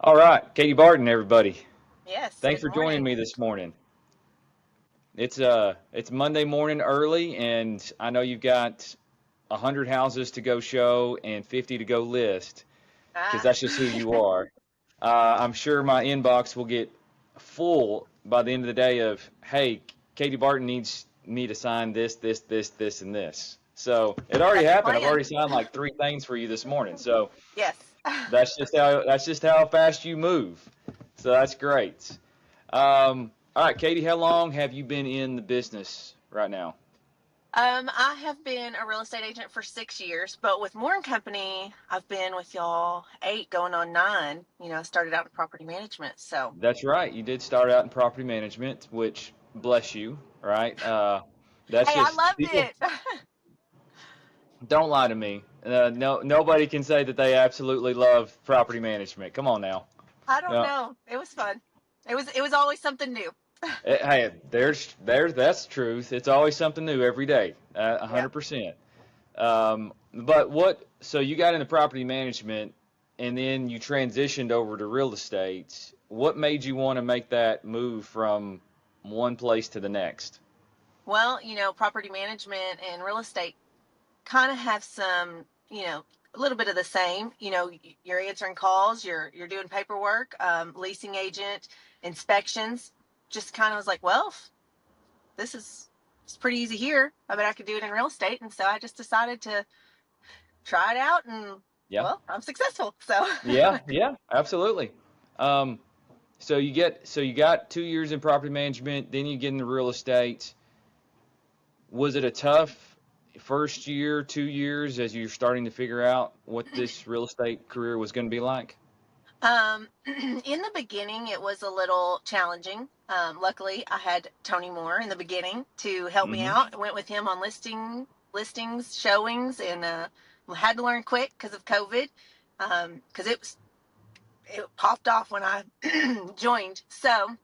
All right, Katie Barton, everybody. Yes, Thanks good for joining morning. me this morning. It's Monday morning early, and I know you've got 100 houses to go show and 50 to go list, because Ah, that's just who you are. I'm sure my inbox will get full by the end of the day of, hey, Katie Barton needs me to sign this, and this. So it already that's the happened. I've plan. already signed like three things for you this morning. So Yes. that's just how fast you move. So that's great. All right, Katie, how long have you been in the business right now? I have been a real estate agent for 6 years, but with Moore Company, I've been with y'all 8, going on 9. I started out in property management, so That's right. You did start out in property management, which bless you, right? That's hey, I just loved people it. don't lie to me. No, nobody can say that they absolutely love property management. Come on now. I don't No, know. It was fun. It was always something new. hey, there's that's truth. It's always something new every day, a Yeah. 100%. But so you got into property management and then you transitioned over to real estate. What made you want to make that move from one place to the next? Well, property management and real estate kind of have some, a little bit of the same. You're answering calls, you're doing paperwork, leasing agent, inspections. Just kind of was like, well, this is it's pretty easy here. I bet I could do it in real estate, and so I just decided to try it out, and Yeah. well, I'm successful. So Yeah, yeah, absolutely. Um, so you got 2 years in property management, then you get into real estate. Was it a tough first year, 2 years as you're starting to figure out what this real estate career was going to be like? in the beginning, it was a little challenging. Luckily, I had Tony Moore in the beginning to help me Mm-hmm. out. I went with him on listings, showings, and had to learn quick because of COVID. Because it popped off when I joined, so I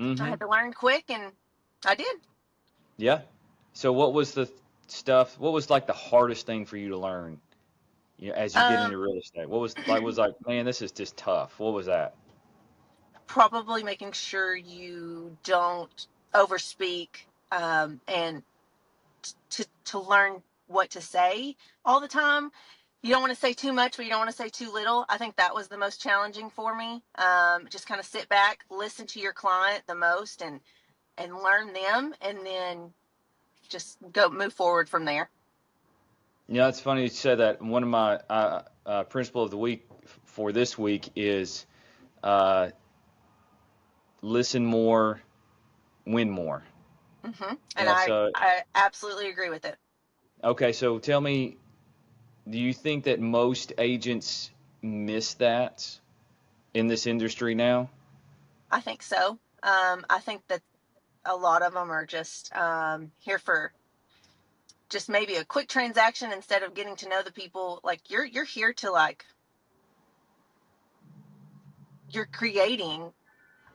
Mm-hmm. had to learn quick, and I did. Yeah. So what was the stuff? What was like the hardest thing for you to learn, as you get Um, into real estate? What was like, man, this is just tough. What was that? Probably making sure you don't overspeak, and to learn what to say all the time. You don't want to say too much, but you don't want to say too little. I think that was the most challenging for me. Just kind of sit back, listen to your client the most, and learn them, and then just go move forward from there. It's funny you said that. One of my principle of the week for this week is uh, listen more, win more. And So I absolutely agree with it. okay, so tell me, do you think that most agents miss that in this industry now? I think so. I think that a lot of them are just here for just maybe a quick transaction instead of getting to know the people. Like you're here to, like, you're creating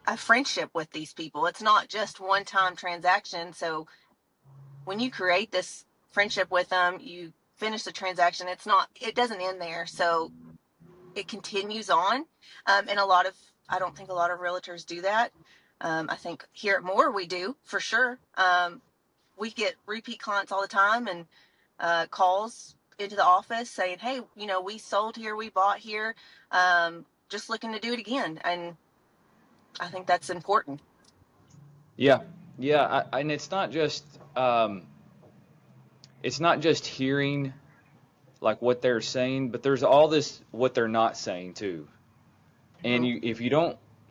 a friendship with these people. It's not just one time transaction. So when you create this friendship with them, you finish the transaction. It doesn't end there. So it continues on. And I don't think a lot of realtors do that. I think here at Moore we do for sure. We get repeat clients all the time, and calls into the office saying, hey, we sold here, we bought here, just looking to do it again. And I think that's important. Yeah, yeah, and it's not just hearing like what they're saying, but there's all this what they're not saying too. And Mm-hmm.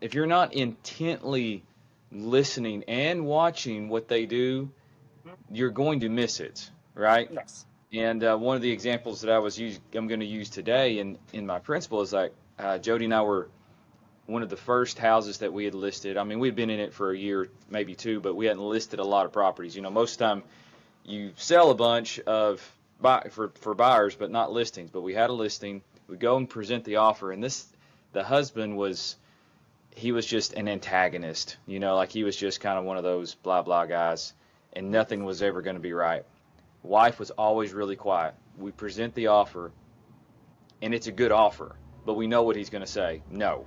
if you're not intently listening and watching what they do, you're going to miss it, right? Yes. And one of the examples that I'm going to use today in my principle is like Jody and I were one of the first houses that we had listed. I mean, we'd been in it for a year, maybe two, but we hadn't listed a lot of properties. Most of the time you sell a bunch for buyers, but not listings. But we had a listing. We go and present the offer, and the husband he was just an antagonist. Like he was just kind of one of those blah blah guys, and nothing was ever going to be right. Wife was always really quiet. We present the offer, and it's a good offer, but we know what he's going to say. No.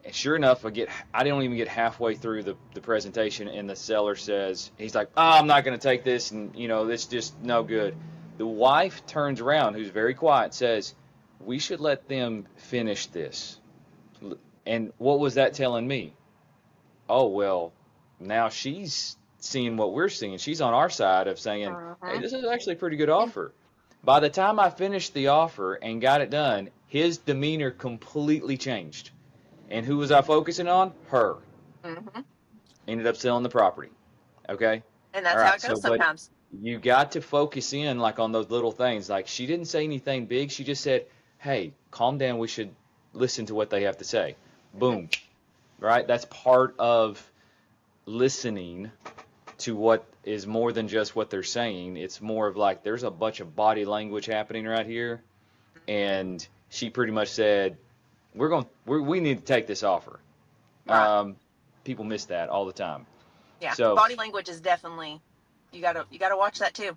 And sure enough, I don't even get halfway through the presentation, and the seller says, he's like, oh, I'm not going to take this, and it's just no good. The wife turns around, who's very quiet, says, we should let them finish this. And what was that telling me? Oh, well, now she's seeing what we're seeing. She's on our side of saying, hey, Mm-hmm. this is actually a pretty good And offer. By the time I finished the offer and got it done, his demeanor completely changed. And who was I focusing on? Her. mm-hmm. Ended up selling the property. Okay? And All that's how right. it So, goes but sometimes. you got to focus in like on those little things. Like she didn't say anything big. She just said, hey, calm down. We should listen to what they have to say. Mm-hmm. Boom. Right? That's part of listening to what is more than just what they're saying. It's more of like there's a bunch of body language happening right here. And she pretty much said, we need to take this offer. Right. Um, People miss that all the time. Yeah. So Body language is definitely, you gotta watch that too.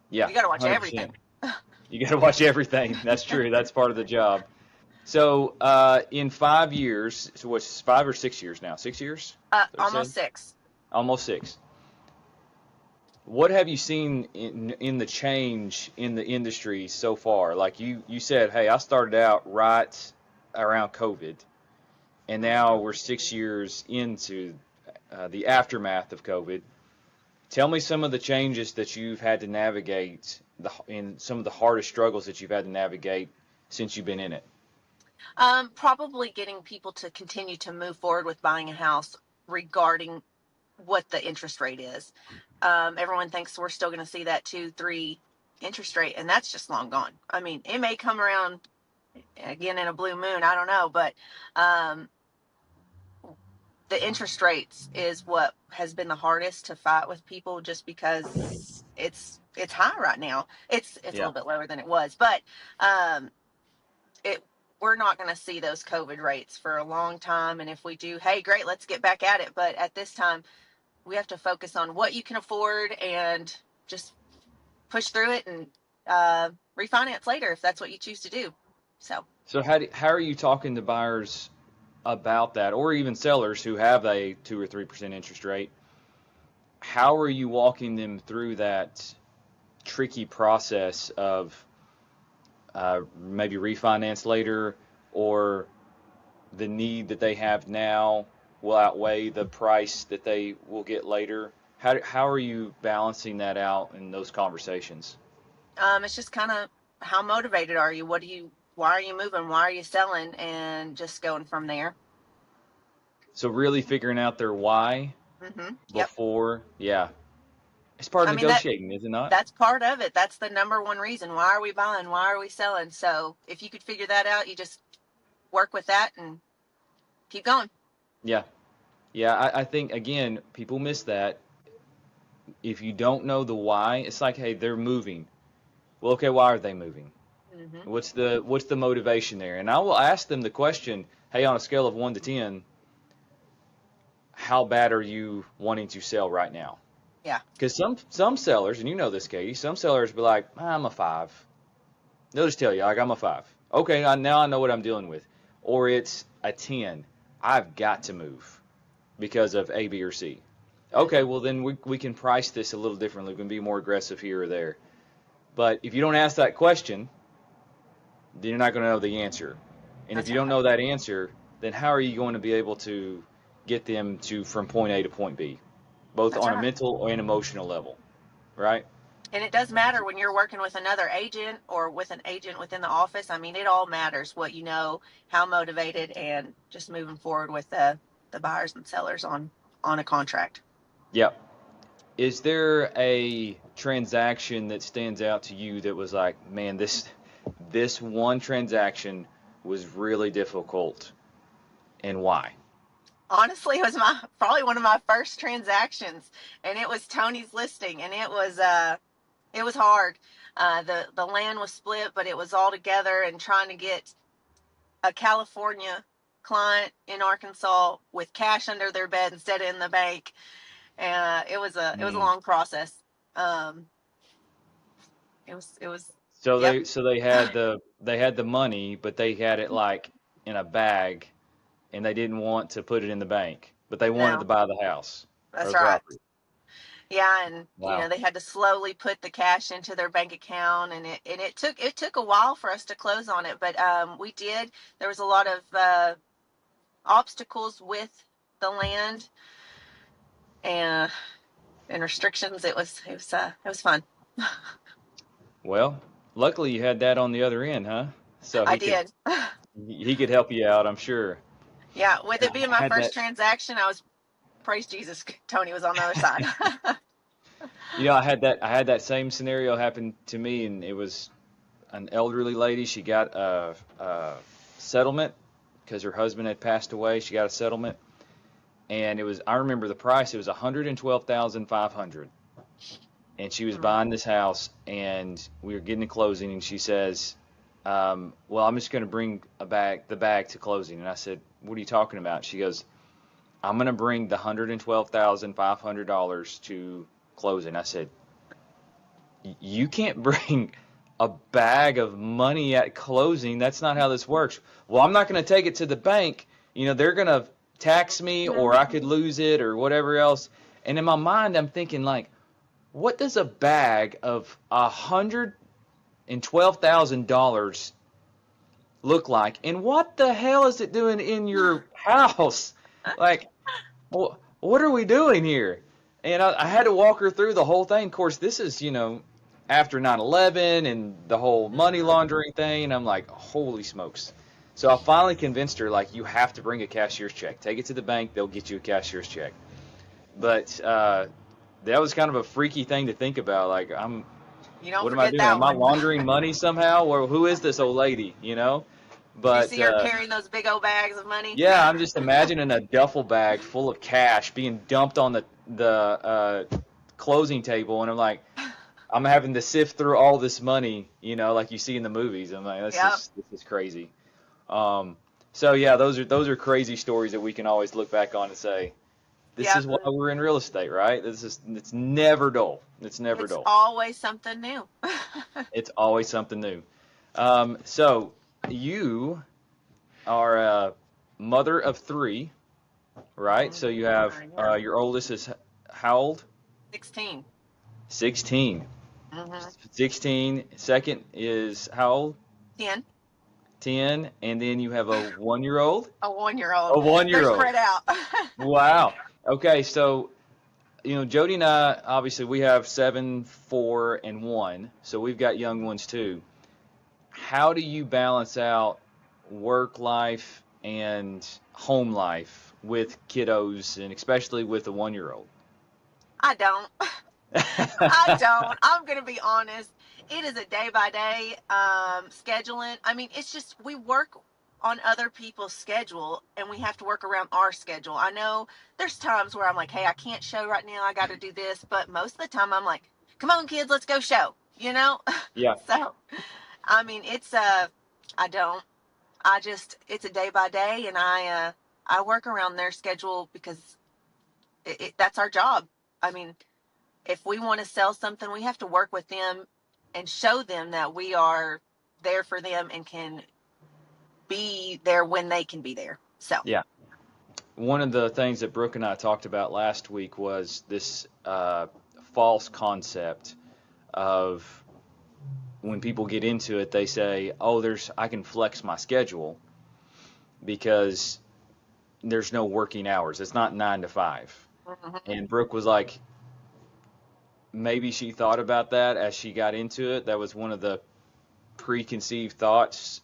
yeah, You gotta watch everything. 100%. You got to watch everything. That's true. That's part of the job. So in 5 years, so what's 5 or 6 years now? 6 years? Is that what you Almost said? 6. Almost six. What have you seen in the change in the industry so far? Like you said, hey, I started out right around COVID, and now Mm-hmm. we're 6 years into the aftermath of COVID. Tell me some of the changes that you've had to navigate, in some of the hardest struggles that you've had to navigate since you've been in it. Probably getting people to continue to move forward with buying a house regarding what the interest rate is. Everyone thinks we're still going to see that 2, 3 interest rate, and that's just long gone. I mean, it may come around again in a blue moon. I don't know, but um, the interest rates is what has been the hardest to fight with people, just because it's high right now. It's a Yeah. little bit lower than it was, but um, it we're not going to see those COVID rates for a long time. And if we do, hey, great, let's get back at it. But at this time, we have to focus on what you can afford and just push through it and refinance later if that's what you choose to do. So So how are you talking to buyers about that, or even sellers who have a 2 or 3% interest rate? How are you walking them through that tricky process of maybe refinance later, or the need that they have now will outweigh the price that they will get later? How are you balancing that out in those conversations? it's just kind of, how motivated are you? Why are you moving? Why are you selling? And just going from there. So really figuring out their why Yep. before, yeah, it's part of I mean, negotiating, is it not? that's part of it. That's the number one reason. Why are we buying? Why are we selling? So if you could figure that out, you just work with that and keep going. Yeah, yeah. I think again, people miss that. If you don't know the why, it's like, hey, they're moving. Well, okay, why are they moving? Mm-hmm. What's the motivation there? And I will ask them the question, hey, on a scale of 1 to 10, how bad are you wanting to sell right now? Yeah. Because some sellers, and you know this, Katie, some sellers be like, I'm a 5. They'll just tell you, like, I'm a 5. Okay, now I know what I'm dealing with. Or it's a 10. I've got to move because of A, B, or C. Okay, Mm-hmm. well then we can price this a little differently. We can be more aggressive here or there. But if you don't ask that question, then you're not going to know the answer. And if That's you don't right. know that answer, then how are you going to be able to get them to from point A to point B, both That's on a right. mental and emotional level, right? And it does matter when you're working with another agent or with an agent within the office. I mean, it all matters what you know, how motivated, and just moving forward with the buyers and sellers on a contract. Yeah. Is there a transaction that stands out to you that was like, man, this one transaction was really difficult, and why? Honestly, it was my probably one of my first transactions, and it was Tony's listing, and it was hard. The land was split, but it was all together, and trying to get a California client in Arkansas with cash under their bed instead of in the bank. It was a Mm. long process. Um, it was So yep. they had the money, but they had it like in a bag, and they didn't want to put it in the bank, but they wanted to No, buy the house or that's the right. property. Yeah, and Wow. they had to slowly put the cash into their bank account, and it took a while for us to close on it, but we did. There was a lot of obstacles with the land and restrictions. It was fun. Well, luckily you had that on the other end, huh? So I did. he could help you out, I'm sure. Yeah, with it being I my had first that. transaction, I was praise Jesus. Tony was on the other side. I had that same scenario happen to me, and it was an elderly lady. She got a settlement because her husband had passed away. She got a settlement, and I remember the price. It was 112,500, and she was buying this house, and we were getting to closing, and she says, "Well, I'm just going to bring the bag to closing." And I said, "What are you talking about?" She goes, "I'm going to bring the $112,500 to closing." I said, "You can't bring a bag of money at closing. That's not how this works." "Well, I'm not going to take it to the bank. They're going to tax me, or I could lose it, or whatever else." And in my mind, I'm thinking, like, what does a bag of $112,000 look like? And what the hell is it doing in your house? Like, what are we doing here? And I had to walk her through the whole thing. Of course, this is, after 9/11 and the whole money laundering thing. And I'm like, holy smokes. So I finally convinced her, like, you have to bring a cashier's check. Take it to the bank, they'll get you a cashier's check. But that was kind of a freaky thing to think about. Like, You don't what am I forget doing? that Am I one. laundering money somehow? Or who is this old lady, You But see her carrying those big old bags of money. yeah, I'm just imagining a duffel bag full of cash being dumped on the closing table, and I'm like, I'm having to sift through all this money, like you see in the movies. I'm like, Yep. this is crazy. Um, so yeah, those are crazy stories that we can always look back on and say, this Yep. is why we're in real estate, right? It's never dull. It's never It's dull. always something new. It's always something new. So you are a mother of three, right? So you have I am. your oldest is how old? 16. 16. Mm-hmm. 16. Second is how old? 10. 10. And then you have a 1 year old? A 1 year old. A one They're year old. spread out. Wow. Okay, so Jody and I, obviously, we have 7, 4, and 1, so we've got young ones too. How do you balance out work life and home life with kiddos, and especially with a 1 year old? I don't. I don't. I'm going to be honest. It is a day by day scheduling. I mean, it's just we work on other people's schedule and we have to work around our schedule. I know there's times where I'm like, hey, I can't show right now. I got to do this. But most of the time I'm like, come on, kids, let's go show, you know? Yeah, So, I mean, I don't. It's a day by day and I work around their schedule because that's our job. I mean, if we want to sell something, we have to work with them and show them that we are there for them and can be there when they can be there. So, yeah. One of the things that Brooke and I talked about last week was this false concept of when people get into it, they say, "Oh, I can flex my schedule because there's no working hours. It's not 9 to 5." mhm. And Brooke was like, maybe she thought about that as she got into it. That was one of the preconceived thoughts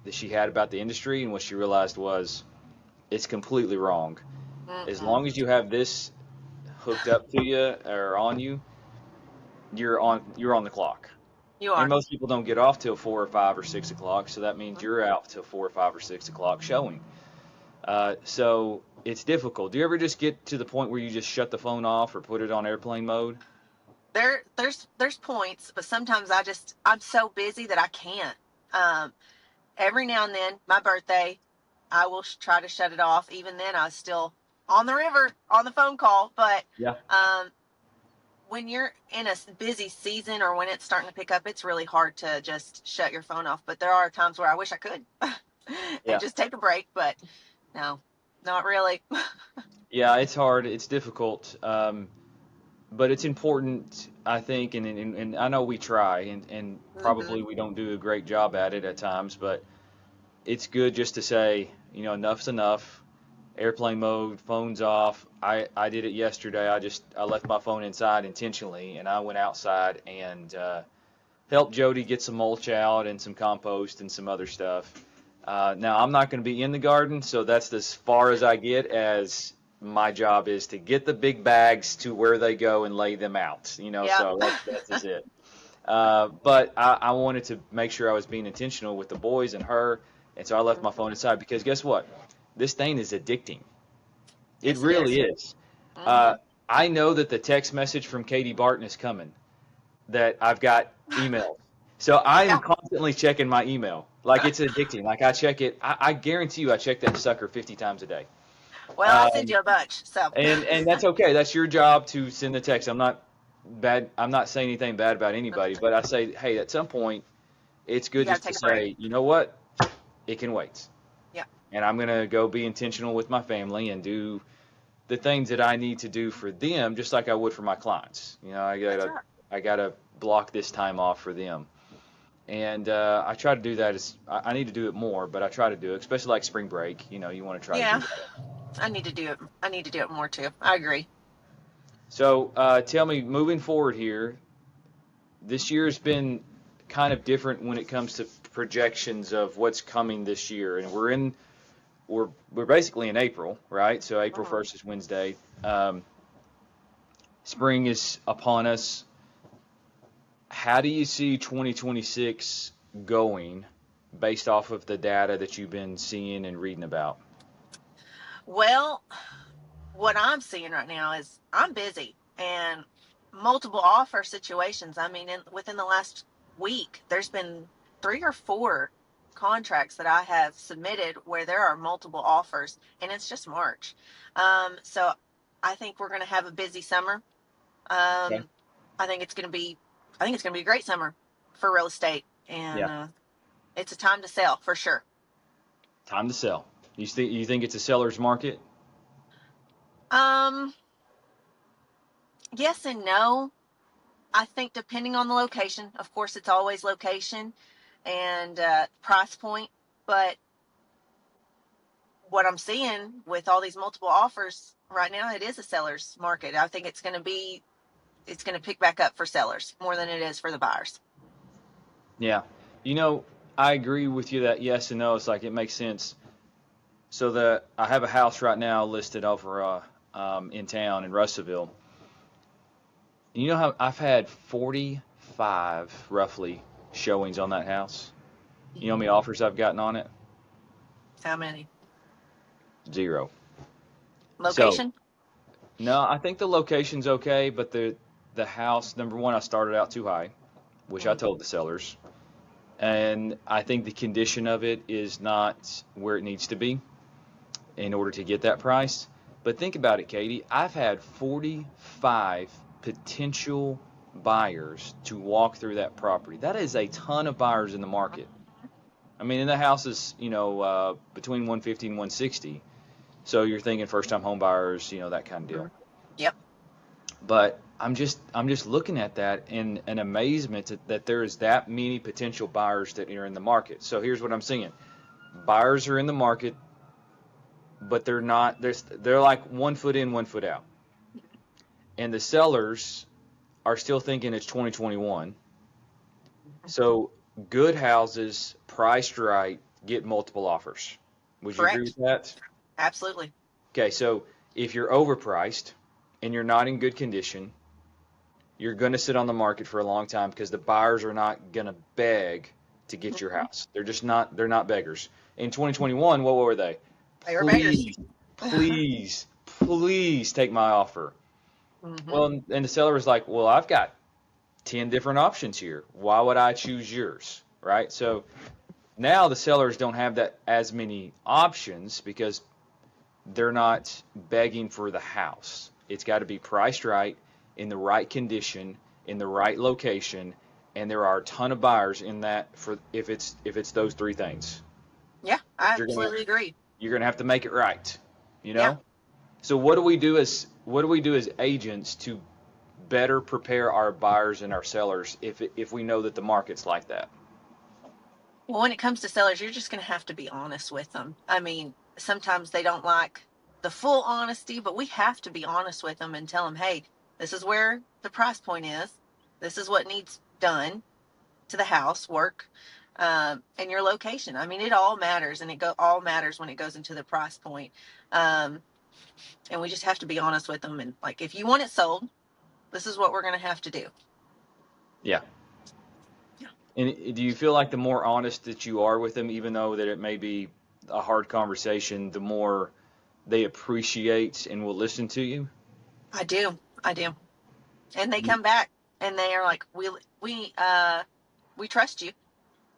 that she had about the industry, and what she realized was it's completely wrong. As Mm-mm. long as you have this hooked up to you or on you, you're on the clock. You And are. most people don't get off till 4 or 5 or 6 o'clock, so that means you're out till 4 or 5 or 6 o'clock showing. So it's difficult. Do you ever just get to the point where you just shut the phone off or put it on airplane mode? There's points, but sometimes I'm so busy that I can't. Um, every now and then, my birthday, I will try to shut it off. Even then, I was still on the river on the phone call. But Yeah. um, when you're in a busy season or when it's starting to pick up, it's really hard to just shut your phone off. But there are times where I wish I could Yeah. and just take a break. But No, not really. Yeah, it's hard. It's difficult. But it's important, I think, and I know we try, and Hmm. probably we don't do a great job at it at times, but it's good just to say, enough's enough. Airplane mode, phone's off. I did it yesterday. I left my phone inside intentionally, and I went outside and helped Jody get some mulch out and some compost and some other stuff. Now I'm not going to be in the garden, so that's as far as I get, as my job is to get the big bags to where they go and lay them out. Yep. So that's just it. But I wanted to make sure I was being intentional with the boys and her, and so I left my phone inside because guess what? This thing is addicting. It Yes, it is. really is. Hmm. Uh, I know that the text message from Katie Barton is coming, that I've got emails. So I am Yeah. constantly checking my email. Like it's addicting. Like I check it. I guarantee you I check that sucker 50 times a day. Well, I send Um, you a bunch, so and that's okay. That's your job to send the text. I'm not bad. I'm not saying anything bad about anybody, but I say, hey, at some point, it's you good got to just to take a break. say, you know what? It can wait. Yeah, And I'm going to go be intentional with my family and do the things that I need to do for them, just like I would for my clients. that's right. I gotta block this time off for them. And I try to do that. I need to do it more, but I try to do it, especially like spring break. You want to try to do Yeah, that. I need to do it. I need to do it more too. I agree. So tell me, moving forward here, this year has been kind of different when it comes to projections of what's coming this year, and we're basically in April, right? So April Mhm. 1st is Wednesday. Um, Spring is upon us. How do you see 2026 going based off of the data that you've been seeing and reading about? Well, what I'm seeing right now is I'm busy and multiple offer situations. I mean, within the last week, there's been 3 or 4 contracts that I have submitted where there are multiple offers, and it's just March. So I think we're going to have a busy summer. Okay. Um, I think it's going to be, I think it's going to be a great summer for real estate, and Yeah. it's a time to sell for sure. Time to sell. You think it's a seller's market? Um, yes and no. I think depending on the location, of course, it's always location and price point. But what I'm seeing with all these multiple offers right now, it is a seller's market. I think it's going to pick back up for sellers more than it is for the buyers. Yeah. You know, I agree with you that yes and no. It's like it makes sense. So I have a house right now listed over in town in Russellville. You know how I've had 45 roughly showings on that house? You know how many offers I've gotten on it? How many? Zero. So Location? no, I think the location's okay, but the house, number one, I started out too high, which I Mm-hmm. told the sellers, and I think the condition of it is not where it needs to be in order to get that price. But think about it, Katie. I've had 45 potential buyers to walk through that property. That is a ton of buyers in the market. I mean, and the house is, between 150 and 160. So you're thinking first time home buyers, that kind of Mm-hmm. deal. Yep. But I'm just looking at that in an amazement that there is that many potential buyers that are in the market. So here's what I'm seeing. Buyers are in the market, but they're like 1 foot in, 1 foot out. And the sellers are still thinking it's 2021. So good houses priced right get multiple offers. Would you agree with Correct. that? Absolutely. Okay, so if you're overpriced and you're not in good condition, you're going to sit on the market for a long time because the buyers are not going to beg to get your Mm-hmm. house. They're not beggars. In 2021, what were they? They were beggars. Please, please, please take my offer. Mm-hmm. Well, and the seller was like, well, I've got 10 different options here. Why would I choose yours? Right? So now the sellers don't have that as many options because they're not begging for the house. It's got to be priced right, in the right condition, in the right location, and there are a ton of buyers in that for if it's those three things. Yeah, I You're gonna absolutely agree. you're going to have to make it right, you Yeah. know? So what do we do as agents to better prepare our buyers and our sellers if we know that the market's like that? Well, when it comes to sellers, you're just going to have to be honest with them. I mean, sometimes they don't like the full honesty, but we have to be honest with them and tell them, hey, this is where the price point is. This is what needs done to the house, work, and your location. I mean, it all matters, and all matters when it goes into the price point. Um, and we just have to be honest with them. And like, if you want it sold, this is what we're going to have to do. Yeah. Yeah. And do you feel like the more honest that you are with them, even though that it may be a hard conversation, the more they appreciate and will listen to you? I do. I do. And they You- come back and they are like, we trust you.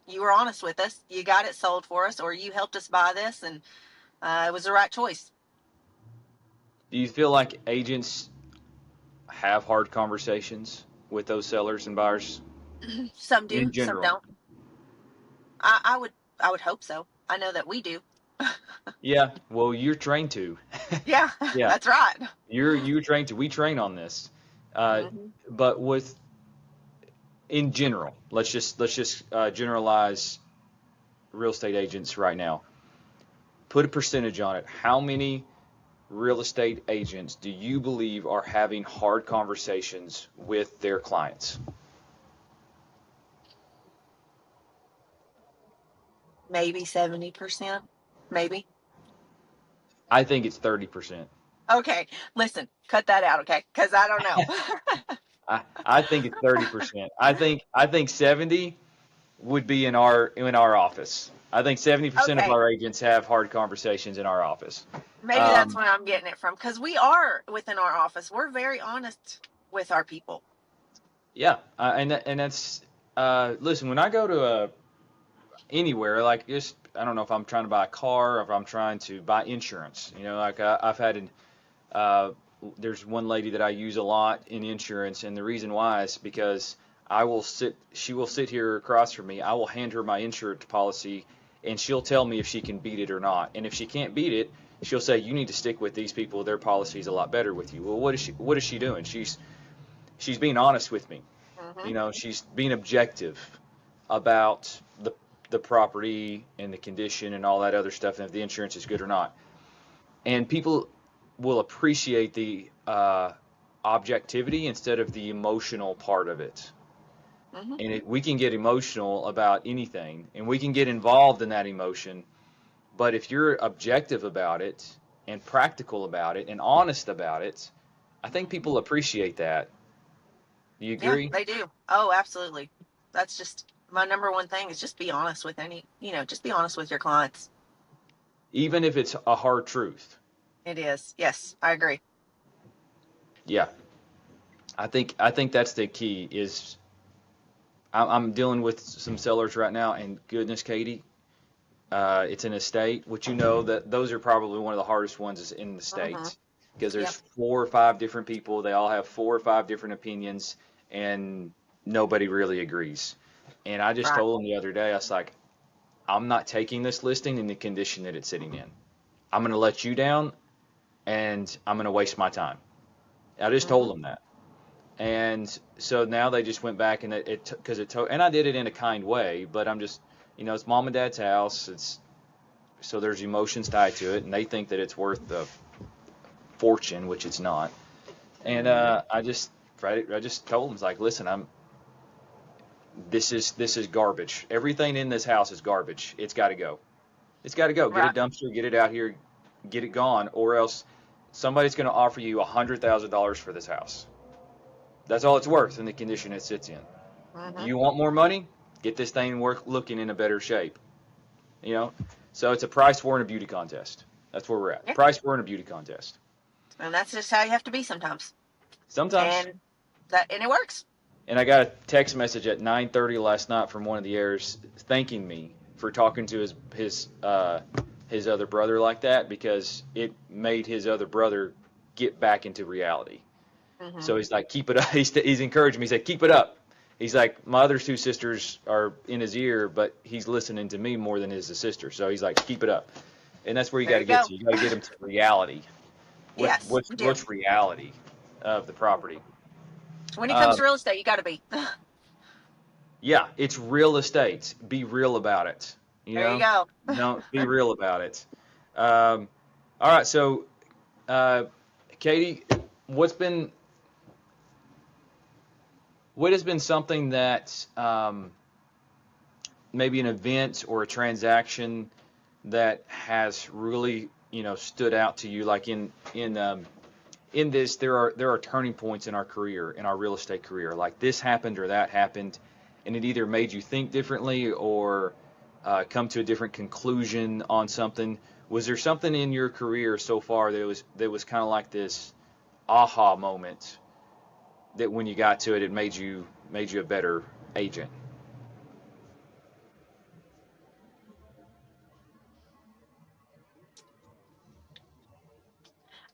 You were honest with us. You got it sold for us, or you helped us buy this, and it was the right choice. Do you feel like agents have hard conversations with those sellers and buyers Some do, in some general? don't. I would hope so. I know that we do. Yeah, well, you're trained to. Yeah, Yeah, that's right. you're trained to. We train on this. Uh, Hmm. but in general, let's just generalize real estate agents right now. Put a percentage on it. How many real estate agents do you believe are having hard conversations with their clients? Maybe 70%. Maybe. I think it's 30%. Okay, listen, cut that out, okay? Because I don't know. I think it's 30%. I think 70 would be in our office. I think 70% of Okay, our agents have hard conversations in our office. maybe that's Um, where I'm getting it from. Because we are within our office. We're very honest with our people. yeah, and that's listen, when I go to anywhere, like just I don't know if I'm trying to buy a car or if I'm trying to buy insurance. Like I've had uh, there's one lady that I use a lot in insurance, and the reason why is because she will sit here across from me. I will hand her my insurance policy, and she'll tell me if she can beat it or not. And if she can't beat it, she'll say, "You need to stick with these people. Their policy is a lot better with you." Well, what is she doing? She's being honest with me. Hmm. She's being objective about the property and the condition and all that other stuff, and if the insurance is good or not. And people will appreciate the objectivity instead of the emotional part of it. Hmm. And we can get emotional about anything, and we can get involved in that emotion. But if you're objective about it, and practical about it, and honest about it, I think Hmm. people appreciate that. Do you Yeah, agree? they do. Oh, absolutely. That's just my number one thing is just be honest with just be honest with your clients. Even if it's a hard truth. It is. Yes, I agree. Yeah, I think that's the key. Is I'm dealing with some sellers right now, and goodness, Katie, it's an estate, which that those are probably one of the hardest ones in the Hmm. state because there's Yep. 4 or 5 different people. They all have 4 or 5 different opinions, and nobody really agrees. And I just Right. told them the other day, I was like, I'm not taking this listing in the condition that it's sitting in. I'm going to let you down, and I'm going to waste my time. I just told Hmm. them that. And so now they just went back and because and I did it in a kind way, but I'm just, it's mom and dad's house. So there's emotions tied to it, and they think that it's worth a fortune, which it's not. And Hmm. I just told them, it's like, listen, this is garbage. Everything in this house is garbage. It's got to go. It's got to go. Get a Right. dumpster, get it out here, get it gone, or else somebody's going to offer you $100,000 for this house. That's all it's worth in the condition it sits in. Hmm. You want more money? Get this thing worth looking in a better shape. You know? So it's a price war and a beauty contest. That's where we're at. Yeah. Price war and a beauty contest. And that's just how you have to be sometimes. Sometimes. And it works. And I got a text message at 9:30 last night from one of the heirs thanking me for talking to his other brother like that because it made his other brother get back into reality. Hmm. So he's like, keep it up. He's encouraging me. He said, keep it up. He's like, my other 2 sisters are in his ear, but he's listening to me more than his sister. So he's like, keep it up. And that's where you got There to you get go. to. You got to get them to reality. Yes, you do. What's reality of the property? When it comes Um, to real estate, you got to be. yeah, it's real estate. Be real about it. You There you know, go. don't be real about it. Um, all right, so uh, Katie, what's been what has been something that maybe an event or a transaction that has really stood out to you, like in this, there are turning points in our career, in our real estate career. Like this happened or that happened, and it either made you think differently or come to a different conclusion on something. Was there something in your career so far that was kind of like this aha moment that when you got to it, it made you a better agent?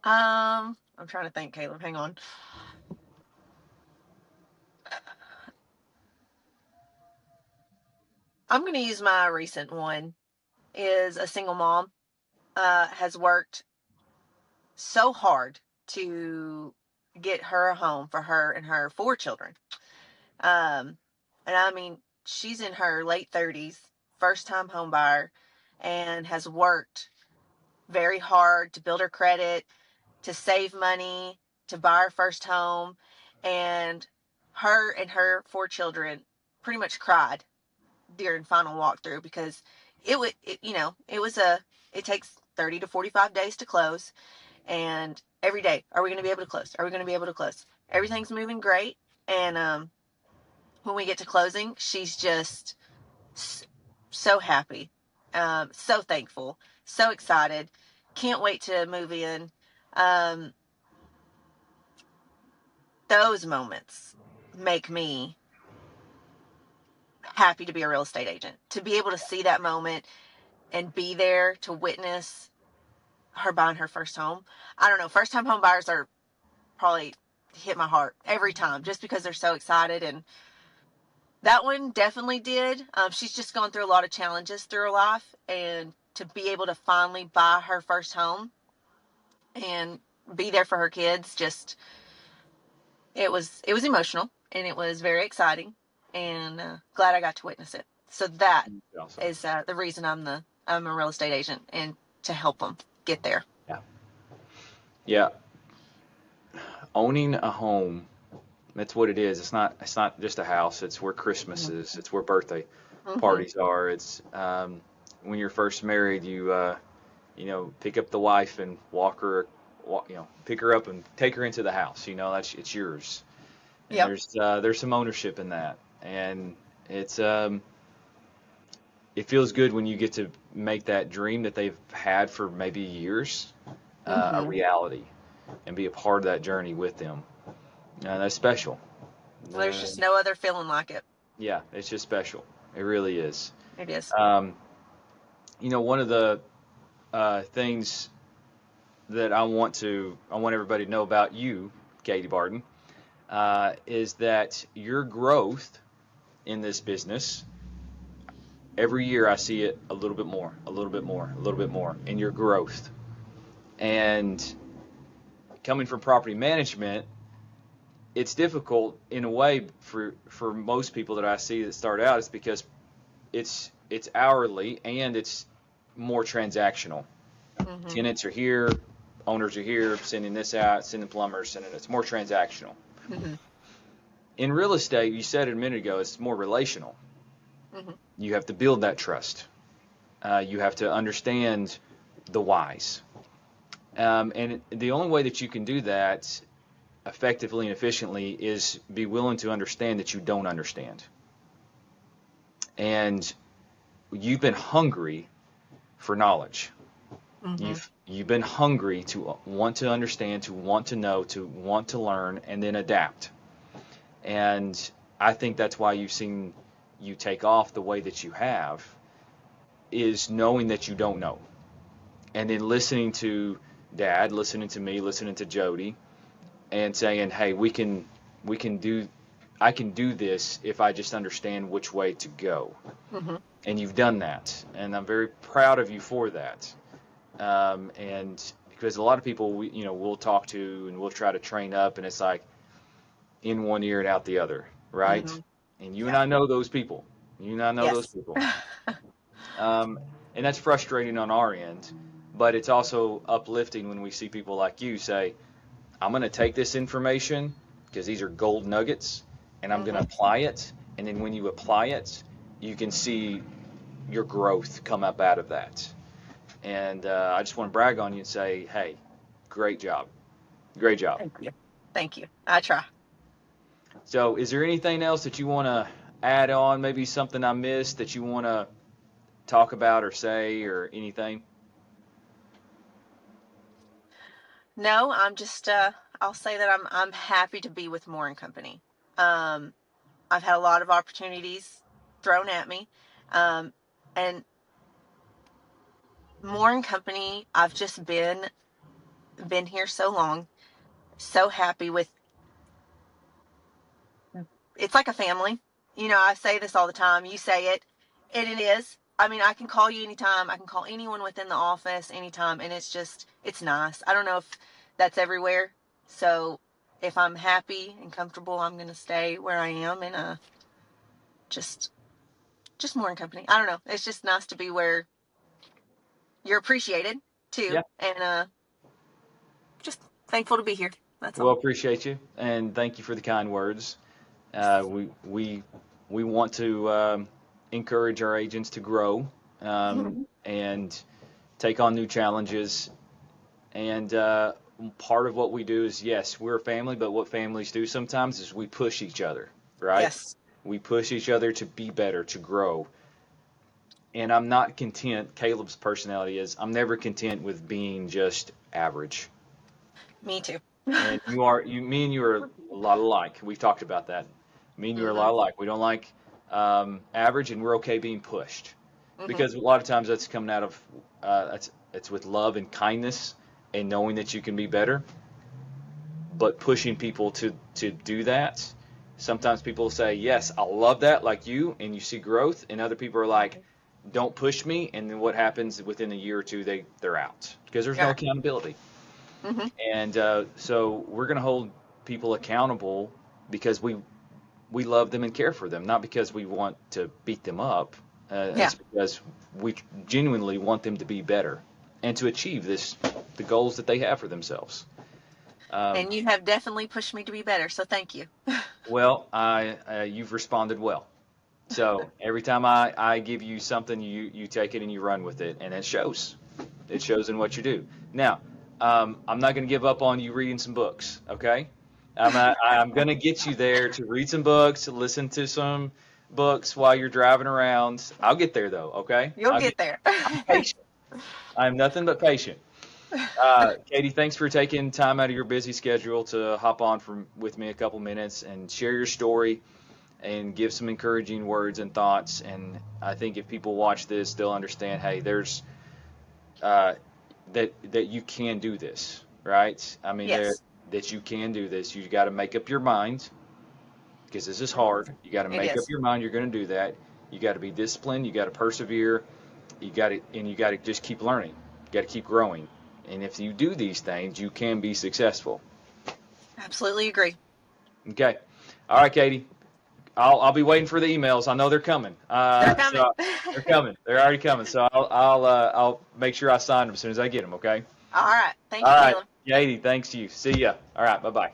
I'm trying to think, Caleb. Hang on. I'm going to use my recent one. Is a single mom, has worked so hard to get her a home for her and her 4 children. And I mean, she's in her late 30s, first time home buyer, and has worked very hard to build her credit, to save money, to buy her first home. And her 4 children pretty much cried during final walkthrough because it takes 30 to 45 days to close. And every day, are we going to be able to close? Are we going to be able to close? Everything's moving great. And when we get to closing, she's just so happy, so thankful, so excited. Can't wait to move in. Um, those moments make me happy to be a real estate agent, to be able to see that moment and be there to witness her buying her first home. I don't know. First time home buyers are probably hit my heart every time just because they're so excited. And that one definitely did. She's just gone through a lot of challenges through her life, and to be able to finally buy her first home and be there for her kids, just it was emotional and it was very exciting, and glad I got to witness it. So that Awesome. is the reason I'm a real estate agent, and to help them get there. Yeah. Yeah. Owning a home, that's what it is. It's not just a house. It's where Christmas is. It's where birthday Mm-hmm. parties are. It's when you're first married, pick up the wife and pick her up and take her into the house. It's yours. And Yep. there's some ownership in that. And it feels good when you get to make that dream that they've had for maybe years a Mm-hmm. reality and be a part of that journey with them. That's special. There's Uh, just no other feeling like it. yeah, it's just special. It really is. It is. Um, one of the things that I want everybody to know about you, Katie Barton, is that your growth in this business, every year I see it a little bit more, a little bit more, a little bit more in your growth. And coming from property management, it's difficult in a way for most people that I see that start out. It's because it's hourly and it's more transactional. Mm-hmm. Tenants are here, owners are here, sending this out, sending plumbers, sending it's more transactional. Mm-hmm. In real estate, you said it a minute ago, it's more relational. Mm-hmm. You have to build that trust. You have to understand the whys. And the only way that you can do that effectively and efficiently is be willing to understand that you don't understand. And you've been hungry for knowledge. Mm-hmm. You've been hungry to want to understand, to want to know, to want to learn, and then adapt. And I think that's why you've seen you take off the way that you have, is knowing that you don't know. And then listening to Dad, listening to me, listening to Jody, and saying, "Hey, we can do I can do this if I just understand which way to go." Mm-hmm. And you've done that, and I'm very proud of you for that. And because a lot of people, we'll talk to and we'll try to train up, and it's like in one ear and out the other, right? Hmm. And you and Yeah. I know those people. You and I know those Yes. people. Um, and that's frustrating on our end, but it's also uplifting when we see people like you say, I'm going to take this information because these are gold nuggets and I'm going to Hmm. apply it. And then when you apply it, you can see your growth come up out of that. And I just want to brag on you and say, hey, great job. Great job. Thank you. Thank you. I try. So, is there anything else that you want to add on? Maybe something I missed that you want to talk about or say or anything? No, I'm just I'll say that I'm happy to be with Moore and Company. Um I've had a lot of opportunities thrown at me. Um and Moore and Company, I've just been here so long, so happy with. It's like a family. I say this all the time. You say it, and it is. I mean, I can call you anytime. I can call anyone within the office anytime, and it's nice. I don't know if that's everywhere. So if I'm happy and comfortable, I'm gonna stay where I am, and just just More in Company. I don't know. It's just nice to be where you're appreciated too, Yeah. and just thankful to be here. That's Well, all. appreciate you and thank you for the kind words. We want to encourage our agents to grow and take on new challenges. And part of what we do is, yes, we're a family, but what families do sometimes is we push each other, right? Yes, We push each other to be better, to grow. And I'm not content. Caleb's personality is I'm never content with being just average. me too. And me and you are a lot alike. We've talked about that. Me and you are a lot Hmm. alike. We don't like average, and we're okay being pushed Hmm. because a lot of times that's coming out of it's with love and kindness and knowing that you can be better. But pushing people to do that, sometimes people say, "Yes, I love that," like you, and you see growth, and other people are like, "Don't push me," and then what happens within a year or two, they're out because there's no Yeah. accountability. Hmm. And so we're going to hold people accountable because we love them and care for them, not because we want to beat them up. Yeah. It's because we genuinely want them to be better and to achieve the goals that they have for themselves. Um, And you have definitely pushed me to be better. So thank you. well, you've responded well. So every time I give you something, you take it and you run with it, and it shows. It shows in what you do. Now, I'm not going to give up on you reading some books, okay? I'm going to get you there to read some books, to listen to some books while you're driving around. I'll get there though, okay? You'll get there. I'm patient. I'm nothing but patient. Katie, thanks for taking time out of your busy schedule to hop on with me a couple minutes and share your story and give some encouraging words and thoughts. And I think if people watch this, they'll understand, hey, there's uh, that you can do this, right? I mean, Yes, that you can do this. You got to make up your mind because this is hard. You got to it make up is. your mind you're going to do that. You got to be disciplined. You got to persevere. You got to just keep learning. You got to keep growing. And if you do these things, you can be successful. Absolutely agree. Okay. All right, Katie. I'll be waiting for the emails. I know they're coming. They're coming. So they're coming. They're already coming. So I'll make sure I sign them as soon as I get them. Okay. All right. Thank All you, right, Caleb. Katie. Thanks to you. See ya. All right. Bye bye.